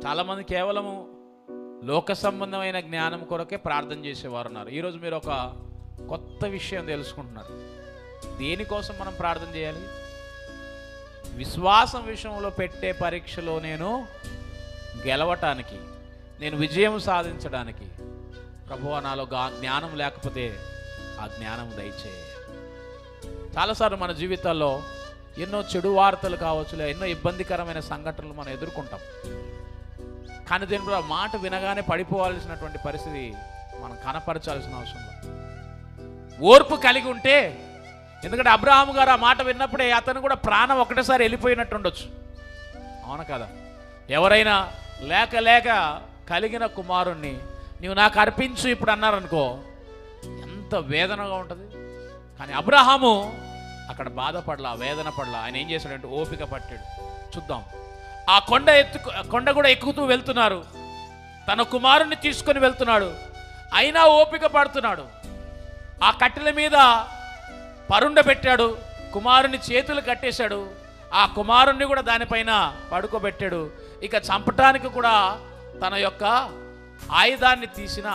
చాలామంది కేవలము లోక సంబంధమైన జ్ఞానం కొరకే ప్రార్థన చేసేవారు ఉన్నారు. ఈరోజు మీరు ఒక కొత్త విషయం తెలుసుకుంటున్నారు. దేనికోసం మనం ప్రార్థన చేయాలి? విశ్వాసం విషయంలో పెట్టే పరీక్షలో నేను గెలవటానికి, నేను విజయం సాధించడానికి. ప్రభువా, నాలో జ్ఞానం లేకపోతే ఆ జ్ఞానం దయచేయ. చాలాసార్లు మన జీవితాల్లో ఎన్నో చెడు వార్తలు కావచ్చు, ఎన్నో ఇబ్బందికరమైన సంఘటనలు మనం ఎదుర్కొంటాం. కానీ దీని కూడా మాట వినగానే పడిపోవాల్సినటువంటి పరిస్థితి మనం కనపరచాల్సిన అవసరం లేదు. ఓర్పు కలిగి ఉంటే, ఎందుకంటే అబ్రహాము గారు ఆ మాట విన్నప్పుడే అతను కూడా ప్రాణం ఒకటేసారి వెళ్ళిపోయినట్టు ఉండొచ్చు. అవును కదా? ఎవరైనా లేక లేక కలిగిన కుమారుణ్ణి నీవు నాకు అర్పించు ఇప్పుడు అన్నారనుకో, ఎంత వేదనగా ఉంటుంది. కానీ అబ్రహాము అక్కడ బాధపడలా, వేదన పడలా. ఆయన ఏం చేశాడంటే ఓపిక పట్టాడు. చూద్దాం, ఆ కొండ కూడా ఎక్కుతూ వెళ్తున్నారు, తన కుమారుణ్ణి తీసుకొని వెళ్తున్నాడు. అయినా ఓపిక పడుతున్నాడు. ఆ కట్టెల మీద పరుండబెట్టాడు, కుమారుని చేతులు కట్టేశాడు, ఆ కుమారుణ్ణి కూడా దానిపైన పడుకోబెట్టాడు. ఇక చంపటానికి కూడా తన యొక్క ఆయుధాన్ని తీసిన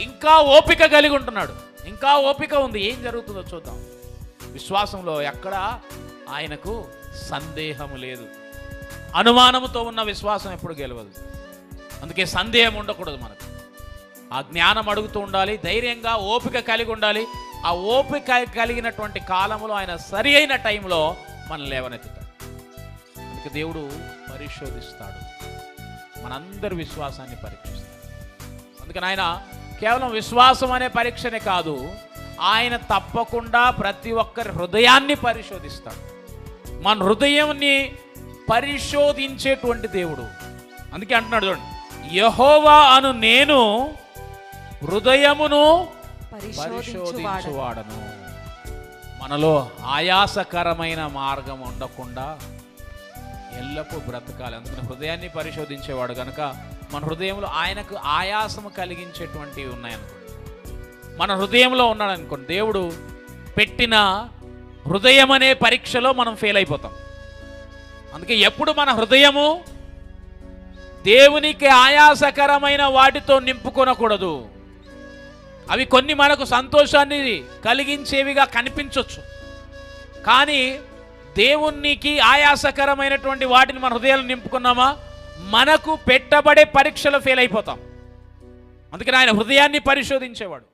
ఇంకా ఓపిక కలిగి ఉంటున్నాడు. ఇంకా ఓపిక ఉంది. ఏం జరుగుతుందో చూద్దాం. విశ్వాసంలో ఎక్కడ ఆయనకు సందేహము లేదు. అనుమానముతో ఉన్న విశ్వాసం ఎప్పుడు గెలవదు. అందుకే సందేహం ఉండకూడదు మనకు. ఆ జ్ఞానం అడుగుతూ ఉండాలి, ధైర్యంగా ఓపిక కలిగి ఉండాలి. ఆ ఓపిక కలిగినటువంటి కాలంలో ఆయన సరి అయిన టైంలో మనం లేవనెత్తుతాడు. అందుకే దేవుడు పరిశోధిస్తాడు, మనందరి విశ్వాసాన్ని పరీక్షిస్తాడు. అందుకని ఆయన కేవలం విశ్వాసం అనే పరీక్షనే కాదు, ఆయన తప్పకుండా ప్రతి ఒక్కరి హృదయాన్ని పరిశోధిస్తాడు. మన హృదయాన్ని పరిశోధించేటువంటి దేవుడు. అందుకే అంటున్నాడు చూడండి, యెహోవా అను నేను హృదయమును పరిశోధించువాడను. మనలో ఆయాసకరమైన మార్గం ఉండకుండా ఎల్లప్పుడూ బ్రతకాలి. అందుకని హృదయాన్ని పరిశోధించేవాడు కనుక మన హృదయంలో ఆయనకు ఆయాసము కలిగించేటువంటివి ఉన్నాయనుకోండి, మన హృదయంలో ఉన్నాడు అనుకోండి, దేవుడు పెట్టిన హృదయం అనే పరీక్షలో మనం ఫెయిల్ అయిపోతాం. అందుకే ఎప్పుడు మన హృదయము దేవునికి ఆయాసకరమైన వాటితో నింపుకొనకూడదు. అవి కొన్ని మనకు సంతోషాన్ని కలిగించేవిగా కనిపించవచ్చు, కానీ దేవునికి ఆయాసకరమైనటువంటి వాటిని మన హృదయాలు నింపుకున్నామా, మనకు పెట్టబడే పరీక్షలో ఫెయిల్ అయిపోతాం. అందుకని ఆయన హృదయాన్ని పరిశోధించేవాడు.